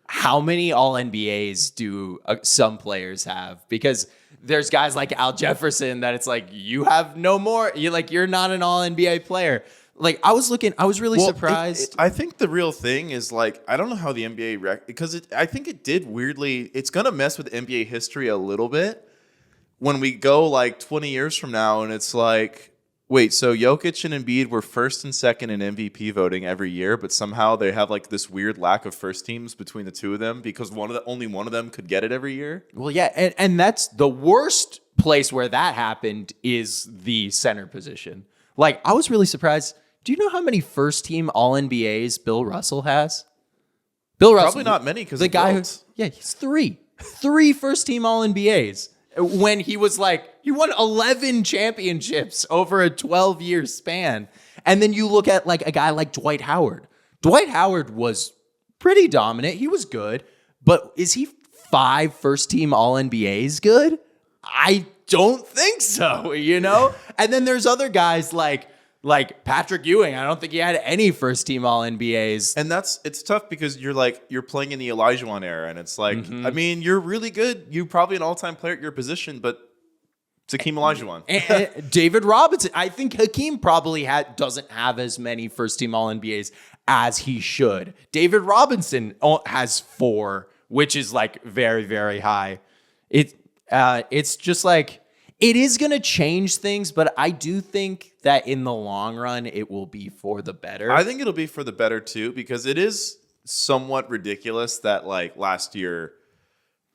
how many all NBAs do some players have? Because there's guys like Al Jefferson that it's like, you have no more. You're not an all NBA player. Like, I was really surprised. I think the real thing is, like, I don't know how the NBA because I think it did weirdly. It's gonna mess with NBA history a little bit when we go like 20 years from now, and it's like, wait, so Jokic and Embiid were first and second in MVP voting every year, but somehow they have like this weird lack of first teams between the two of them because only one of them could get it every year. Well, yeah, and that's the worst place where that happened is the center position. Like, I was really surprised. Do you know how many first team All NBAs Bill Russell has? Bill Russell, probably not many because the guy he's three first team All NBAs. When he was like, he won 11 championships over a 12-year span. And then you look at like a guy like Dwight Howard. Dwight Howard was pretty dominant. He was good. But is he 5 first-team All-NBAs good? I don't think so, And then there's other guys like Patrick Ewing. I don't think he had any first-team All-NBAs. And it's tough because you're playing in the Olajuwon era, and it's like, I mean, you're really good. You're probably an all-time player at your position, but it's Hakeem Olajuwon. And David Robinson. I think Hakeem probably doesn't have as many first-team All-NBAs as he should. David Robinson has 4, which is like very, very high. It's just like, it is going to change things, but I do think that in the long run, it will be for the better. I think it'll be for the better, too, because it is somewhat ridiculous that, like, last year,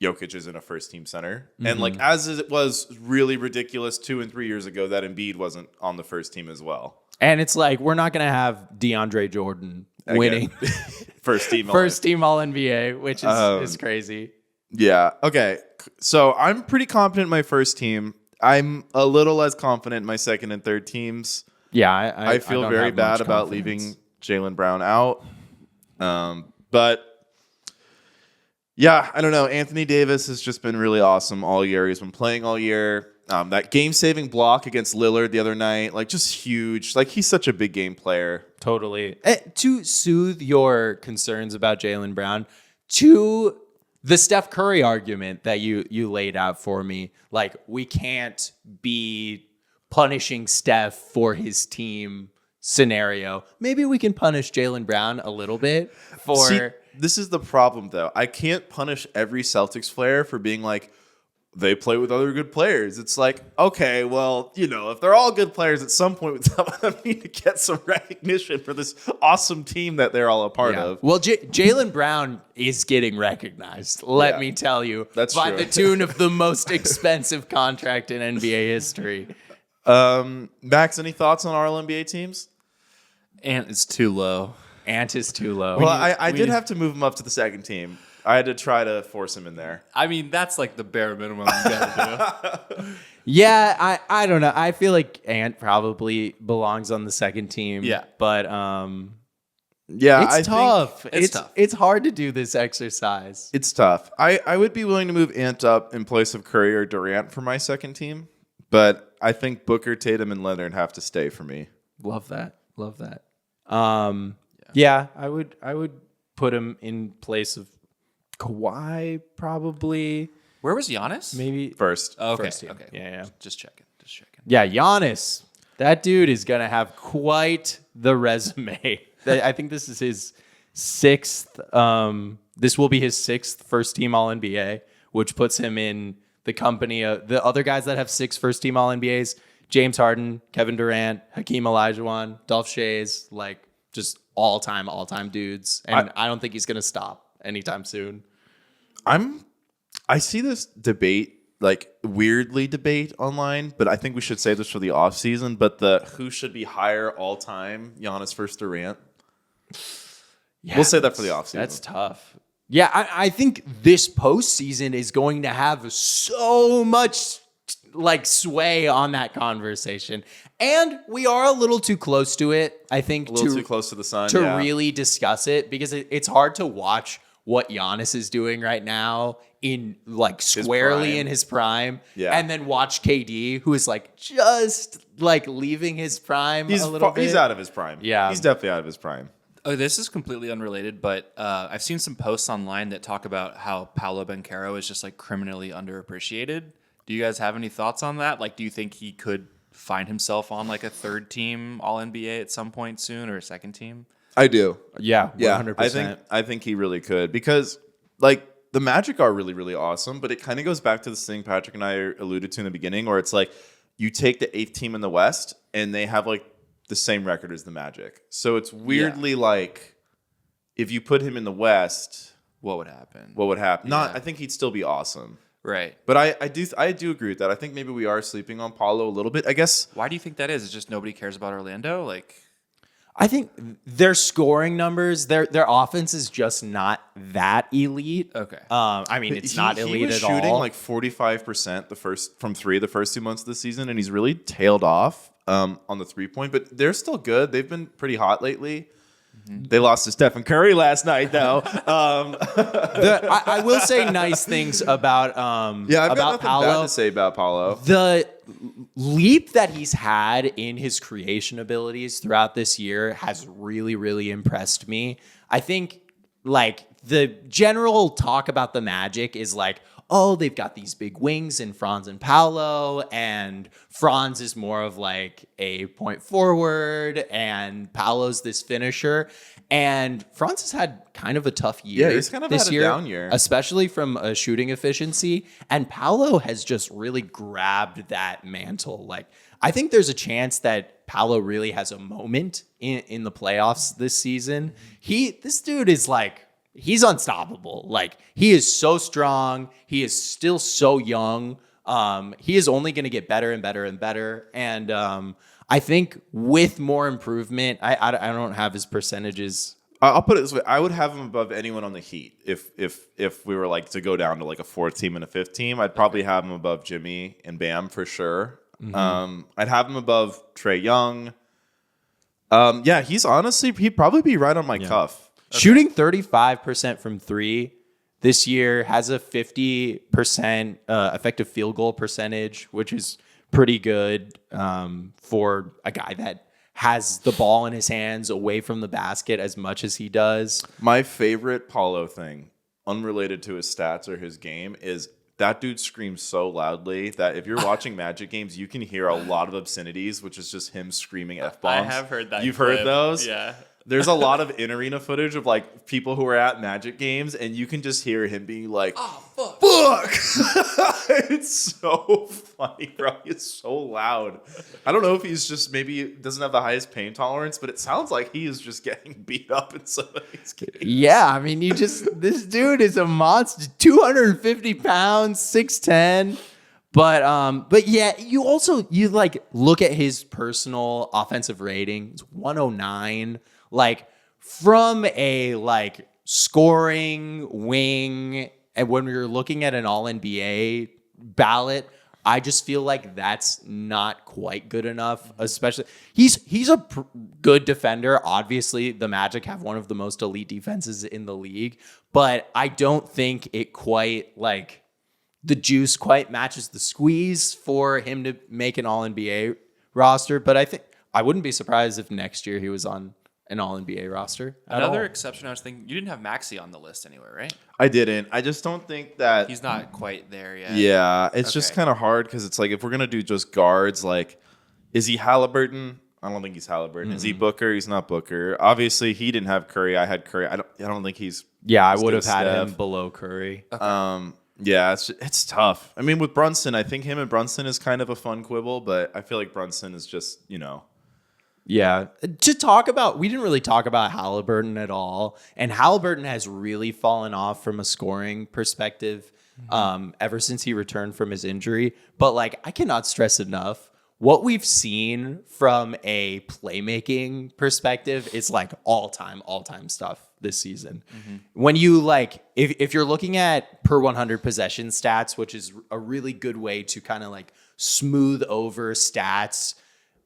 Jokic isn't a first-team center. Mm-hmm. And, like, as it was really ridiculous 2 and 3 years ago that Embiid wasn't on the first team as well. And it's like, we're not going to have DeAndre Jordan winning first team All-NBA, which is crazy. Yeah. Okay. So I'm pretty confident in my first team. I'm a little less confident in my second and third teams. Yeah, I feel very bad about leaving Jaylen Brown out. But yeah, I don't know. Anthony Davis has just been really awesome all year. He's been playing all year. That game-saving block against Lillard the other night, like, just huge. Like, he's such a big game player. Totally. To soothe your concerns about Jaylen Brown, to the Steph Curry argument that you laid out for me, like, we can't be punishing Steph for his team scenario. Maybe we can punish Jaylen Brown a little bit for... See, this is the problem, though. I can't punish every Celtics player for being like, they play with other good players. It's like, okay, well, if they're all good players, at some point, some of them need to get some recognition for this awesome team that they're all a part of. Well, Jaylen Brown is getting recognized, let me tell you. That's by true. the tune of the most expensive contract in NBA history. Max, any thoughts on our NBA teams? Ant is too low. Ant is too low. Well, I did have to move him up to the second team. I had to try to force him in there. I mean, that's like the bare minimum you gotta do. Yeah, I don't know. I feel like Ant probably belongs on the second team. Yeah. But yeah, it's tough. It's tough. It's hard to do this exercise. It's tough. I would be willing to move Ant up in place of Curry or Durant for my second team, but I think Booker, Tatum, and Leonard have to stay for me. Love that. Yeah, I would put him in place of Kawhi, probably. Where was Giannis? Maybe First. Oh, okay. first team. Okay. Yeah. Just checking. Yeah, Giannis. That dude is going to have quite the resume. I think this is his 6th. This will be his 6th first team All NBA, which puts him in the company of the other guys that have 6 first team All NBAs: James Harden, Kevin Durant, Hakeem Olajuwon, Dolph Shays, like, just all time dudes. And I don't think he's going to stop anytime soon. I see this debate, like, weirdly debate online, but I think we should say this for the off season. But who should be higher all time, Giannis versus Durant? Yeah, we'll say that for the off season. That's tough. Yeah, I think this postseason is going to have so much like sway on that conversation, and we are a little too close to it. I think a little too close to the sun to really discuss it, because it's hard to watch what Giannis is doing right now in like squarely prime. in his prime. Yeah. And then watch KD, who is like just like leaving his prime a little bit. He's out of his prime. Yeah. He's definitely out of his prime. Oh, this is completely unrelated, but I've seen some posts online that talk about how Paolo Banchero is just like criminally underappreciated. Do you guys have any thoughts on that? Like, do you think he could find himself on like a third team All NBA at some point soon, or a second team? I do. Yeah, 100%. Yeah, I think he really could, because like the Magic are really, really awesome, but it kind of goes back to this thing Patrick and I alluded to in the beginning, where it's like you take the 8th team in the West and they have like the same record as the Magic. So it's weirdly like if you put him in the West, What would happen? what would happen? Yeah. I think he'd still be awesome. Right. But I do agree with that. I think maybe we are sleeping on Paulo a little bit. I guess Why do you think that is? It's just nobody cares about Orlando? Like, I think their scoring numbers, their offense is just not that elite. okay. I mean, it's not elite he was at all. shooting like 45% from three the first 2 months of the season, and he's really tailed off on the 3-point. But they're still good. They've been pretty hot lately. They lost to Stephen Curry last night, though. I will say nice things about I've got about nothing Paolo. bad to say about Paulo. The leap that he's had in his creation abilities throughout this year has really, really impressed me. I think like the general talk about the Magic is like, oh, they've got these big wings in Franz and Paolo, and Franz is more of like a point forward, and Paolo's this finisher. And Franz has had kind of a tough year. Yeah, he's kind of this had a year, down year. especially from a shooting efficiency. And Paolo has just really grabbed that mantle. Like, I think there's a chance that Paolo really has a moment in the playoffs this season. This dude is like, he's unstoppable. Like, he is so strong. He is still so young. He is only going to get better and better and better. And I think with more improvement, I don't have his percentages. I'll put it this way: I would have him above anyone on the Heat if we were like to go down to like a 4th team and a 5th team. I'd probably have him above Jimmy and Bam for sure. I'd have him above Trae Young. He'd probably be right on my cuff. Shooting 35% from 3 this year, has a 50% effective field goal percentage, which is pretty good for a guy that has the ball in his hands away from the basket as much as he does. My favorite Paulo thing, unrelated to his stats or his game, is that dude screams so loudly that if you're watching Magic games, you can hear a lot of obscenities, which is just him screaming F-bombs. I have heard that. You've clip. heard those? Yeah. There's a lot of in-arena footage of like people who are at Magic games, and you can just hear him being like, "Oh fuck!" It's so funny, bro. It's so loud. I don't know if he's just maybe doesn't have the highest pain tolerance, but it sounds like he is just getting beat up in some of these games. Yeah, I mean, this dude is a monster, 250 pounds, 6'10". But yeah, you like look at his personal offensive rating. It's 109. Like, from a like scoring wing, and when we were looking at an All NBA ballot, I just feel like that's not quite good enough. Especially, he's a good defender. Obviously, the Magic have one of the most elite defenses in the league, but I don't think it quite like the juice quite matches the squeeze for him to make an All NBA roster. But I think I wouldn't be surprised if next year he was on an All NBA roster. Another exception, I was thinking, you didn't have Maxey on the list anywhere, right? I didn't. I just don't think that He's not quite there yet. Yeah, it's just Okay. kind of hard because it's like if we're gonna do just guards, like, is he Halliburton? I don't think he's Halliburton. Is he Booker? He's not Booker. Obviously, he didn't have Curry. I had Curry. I don't think he's. Yeah, I as would good have as had Steph. him below Curry. Yeah, it's tough. I mean, with Brunson, I think him and Brunson is kind of a fun quibble, but I feel like Brunson is just, Yeah. To talk about, we didn't really talk about Halliburton at all. And Halliburton has really fallen off from a scoring perspective ever since he returned from his injury. But like, I cannot stress enough, what we've seen from a playmaking perspective is like all-time stuff this season. When you like, if you're looking at per 100 possession stats, which is a really good way to kind of like smooth over stats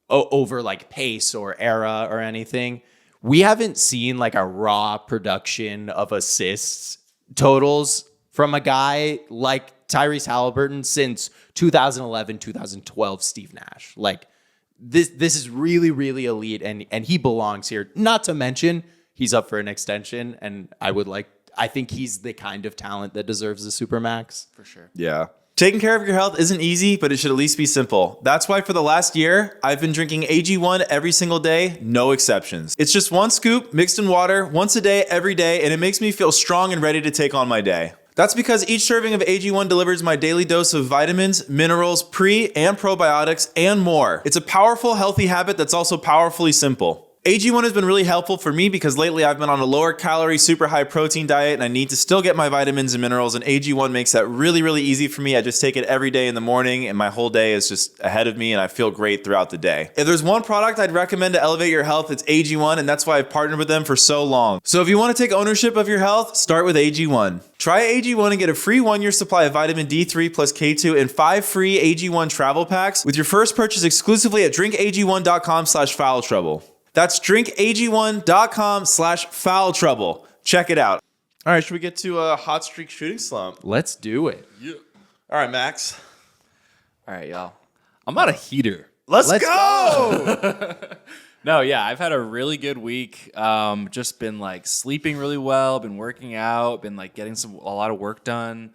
over like pace or era or anything, we haven't seen like a raw production of assists totals from a guy like Tyrese Halliburton since 2011, 2012 Steve Nash. Like this is really, really elite, and he belongs here. Not to mention he's up for an extension, and I think he's the kind of talent that deserves a Supermax. For sure. Yeah. Taking care of your health isn't easy, but it should at least be simple. That's why for the last year, I've been drinking AG1 every single day, no exceptions. It's just one scoop mixed in water once a day, every day, and it makes me feel strong and ready to take on my day. That's because each serving of AG1 delivers my daily dose of vitamins, minerals, pre- and probiotics, and more. It's a powerful, healthy habit that's also powerfully simple. AG1 has been really helpful for me because lately I've been on a lower calorie, super high protein diet, and I need to still get my vitamins and minerals, and AG1 makes that really, really easy for me. I just take it every day in the morning, and my whole day is just ahead of me, and I feel great throughout the day. If there's one product I'd recommend to elevate your health, it's AG1, and that's why I've partnered with them for so long. So if you want to take ownership of your health, start with AG1. Try AG1 and get a free 1-year supply of vitamin D3 plus K2 and 5 free AG1 travel packs with your first purchase exclusively at drinkag1.com/foultrouble. That's drinkag1.com/foultrouble. Check it out. All right, should we get to a hot streak shooting slump? Let's do it. Yeah. All right, Max. All right, y'all. I'm on a heater. Let's go. No, yeah, I've had a really good week. Just been like sleeping really well, been working out, been like getting a lot of work done.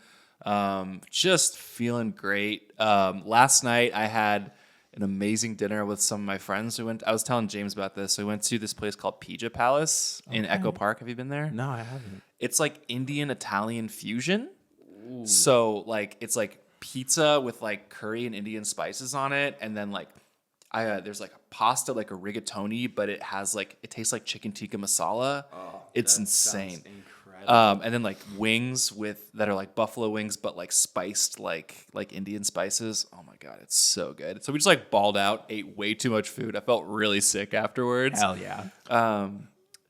Just feeling great. Last night I had an amazing dinner with some of my friends. I was telling James about this. We went to this place called Pizza Palace in Echo Park. Have you been there? No, I haven't. It's like Indian Italian fusion. Ooh. So like it's like pizza with like curry and Indian spices on it, and then like there's like a pasta like a rigatoni, but it tastes like chicken tikka masala. Oh, it's insane. And then like wings that are like buffalo wings, but like spiced like Indian spices. Oh my God, it's so good. So we just like balled out, ate way too much food. I felt really sick afterwards. Hell yeah.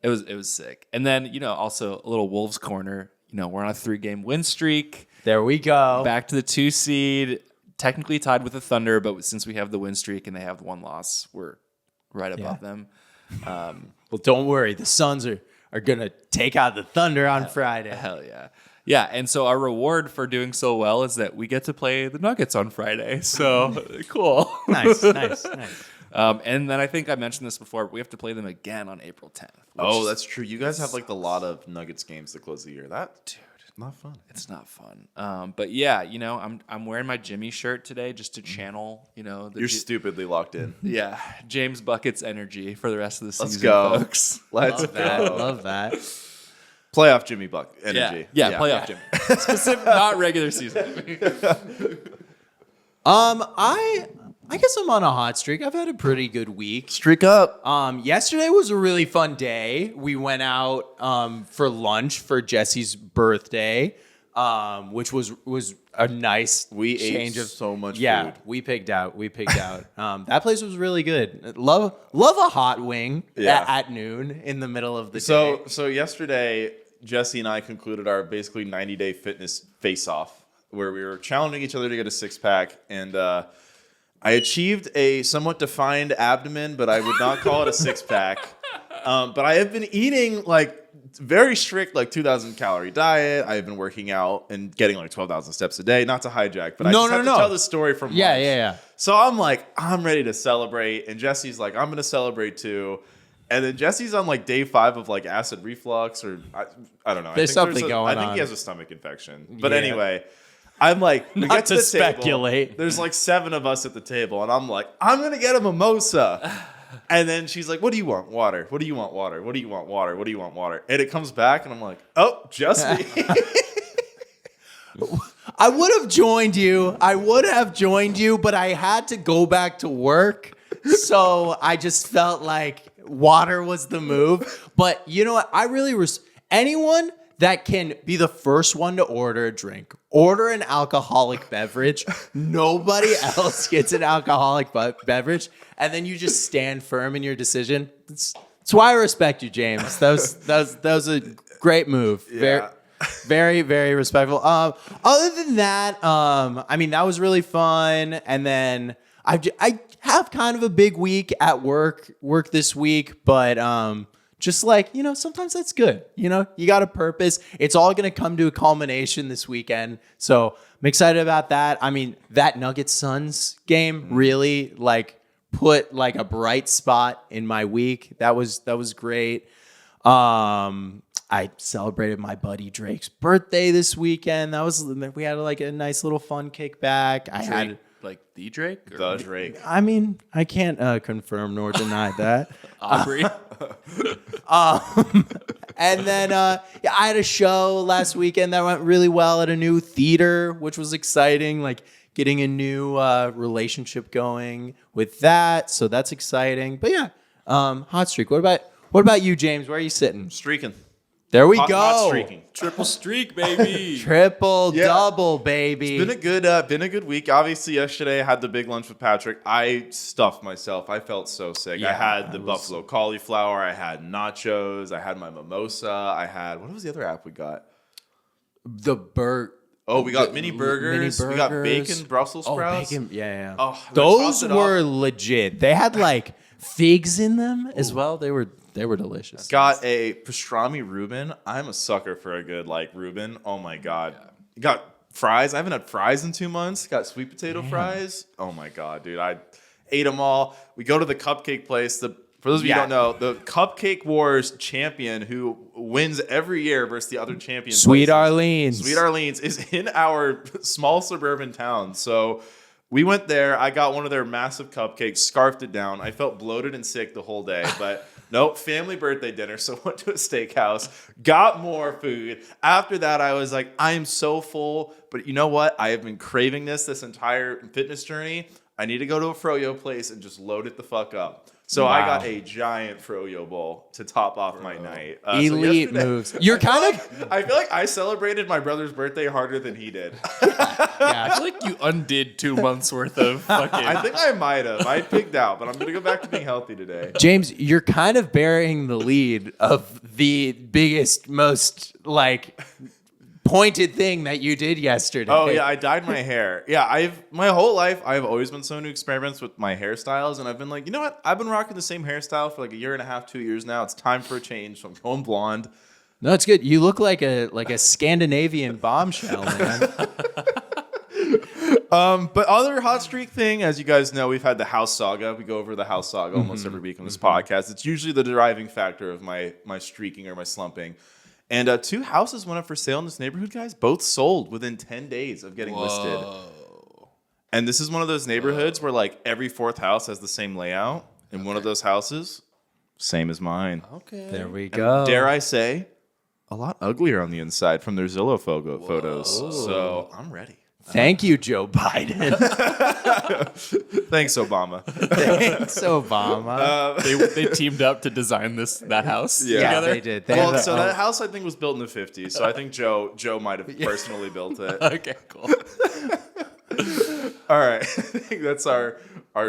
It was sick. And then, also a little Wolves corner. We're on a 3-game win streak. There we go. Back to the 2 seed. Technically tied with the Thunder, but since we have the win streak and they have 1 loss, we're right above them. Well, don't worry. The Suns are going to take out the Thunder on Friday. Hell yeah. Yeah, and so our reward for doing so well is that we get to play the Nuggets on Friday. So, cool. Nice. And then I think I mentioned this before, but we have to play them again on April 10th. Oh, that's true. You guys have like a lot of Nuggets games to close the year. Dude, not fun. It's not fun. But yeah, I'm wearing my Jimmy shirt today just to channel, You're stupidly locked in. Yeah, James Bucket's energy for the rest of the season. Let's go, folks. Let's go. Love that. Playoff Jimmy Buck energy. Yeah, playoff Jimmy. Specific, not regular season. I guess I'm on a hot streak. I've had a pretty good week. Streak up. Yesterday was a really fun day. We went out for lunch for Jesse's birthday, which was a nice change of so much food. Yeah, we pigged out. That place was really good. Love a hot wing at noon in the middle of the day. So yesterday, Jesse and I concluded our basically 90-day fitness face-off where we were challenging each other to get a 6-pack, and I achieved a somewhat defined abdomen, but I would not call it a 6-pack. But I have been eating like very strict, like 2,000 calorie diet. I have been working out and getting like 12,000 steps a day. Not to hijack, but I just have to tell the story from lunch. Yeah. So I'm like, I'm ready to celebrate, and Jesse's like, I'm gonna celebrate too. And then Jesse's on like day 5 of like acid reflux, or I don't know. There's something going on. I think he has a stomach infection. But anyway. I'm like, we Not get to to the speculate. Table. There's like 7 of us at the table, and I'm like, I'm gonna get a mimosa. And then she's like, what do you want? Water. What do you want? Water. What do you want? Water. What do you want? Water. And it comes back, and I'm like, oh, just me. I would have joined you, but I had to go back to work. So I just felt like water was the move. But you know what? I really anyone that can be the first one to order a drink, order an alcoholic beverage. Nobody else gets an alcoholic beverage, and then you just stand firm in your decision. That's why I respect you, James. That was a great move. Yeah. Very, very respectful. Other than that, that was really fun. And then I have kind of a big week at work this week, but just like, sometimes that's good. You got a purpose. It's all going to come to a culmination this weekend. So I'm excited about that. I mean, that Nuggets Suns game really like put like a bright spot in my week. That was great. I celebrated my buddy Drake's birthday this weekend. We had like a nice little fun kickback. I had like the Drake? Or The Drake. I mean, I can't confirm nor deny that. Aubrey? And then I had a show last weekend that went really well at a new theater, which was exciting. Like getting a new relationship going with that, so that's exciting. But yeah, hot streak. What about you, James? Where are you sitting? Streaking. There we Hot go. streaking. Triple streak, baby. Triple double, baby. It's been a good week. Obviously, yesterday I had the big lunch with Patrick. I stuffed myself. I felt so sick. I had the buffalo cauliflower. I had nachos. I had my mimosa. I had, what was the other app we got? The burger. Oh, we got mini burgers. We got bacon Brussels sprouts. Oh, bacon. Yeah. Oh, those were legit. They had like figs in them as well. They were delicious. Got a pastrami Reuben. I'm a sucker for a good like Reuben. Oh my god. Got fries. I haven't had fries in 2 months. Got sweet potato fries. Oh my god, dude. I ate them all. We go to the cupcake place. For those of you who don't know, the Cupcake Wars champion who wins every year versus the other champion. Sweet places. Arlene's. Sweet Arlene's is in our small suburban town. So we went there. I got one of their massive cupcakes, scarfed it down. I felt bloated and sick the whole day, but nope, family birthday dinner. So went to a steakhouse, got more food. After that, I was like, I am so full. But you know what? I have been craving this entire fitness journey. I need to go to a froyo place and just load it the fuck up. So I got a giant froyo bowl to top off my night. Elite moves. You're kind of... I feel like I celebrated my brother's birthday harder than he did. I feel like you undid 2 months worth of fucking... I think I might have. I pigged out, but I'm going to go back to being healthy today. James, you're kind of bearing the lead of the biggest, most like pointed thing that you did yesterday. Oh yeah, I dyed my hair. Yeah, my whole life I've always been someone who experiments with my hairstyles, and I've been like, you know what? I've been rocking the same hairstyle for like a year and a half, 2 years now. It's time for a change, so I'm going blonde. No, it's good. You look like a Scandinavian bombshell, man. But other hot streak thing, as you guys know, we've had the house saga. We go over the house saga almost every week on this podcast. It's usually the driving factor of my streaking or my slumping. And 2 houses went up for sale in this neighborhood, guys. Both sold within 10 days of getting listed. And this is one of those neighborhoods where like every 4th house has the same layout. And one of those houses, same as mine. Okay. There we go. Dare I say, a lot uglier on the inside from their Zillow photos. So I'm ready. Thank you, Joe Biden. Thanks, Obama. Thanks, Obama. They teamed up to design that house Yeah. together. They did. That house I think was built in the 50s, so I think Joe might have personally built it. Okay, cool. All right, I think that's our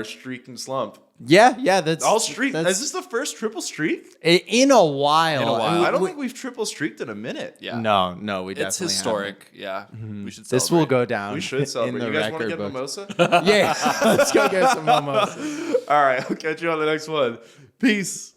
streak and slump. Yeah, that's All streak. that's- Is this the first triple streak? in a while. I don't think we've triple streaked in a minute. Yeah. No, we definitely It's historic. Yeah. We should This will celebrate. go down. We should celebrate. in the You guys want to record get books. mimosa? Yeah, let's go get some mimosas. All right, I'll catch you on the next one. Peace.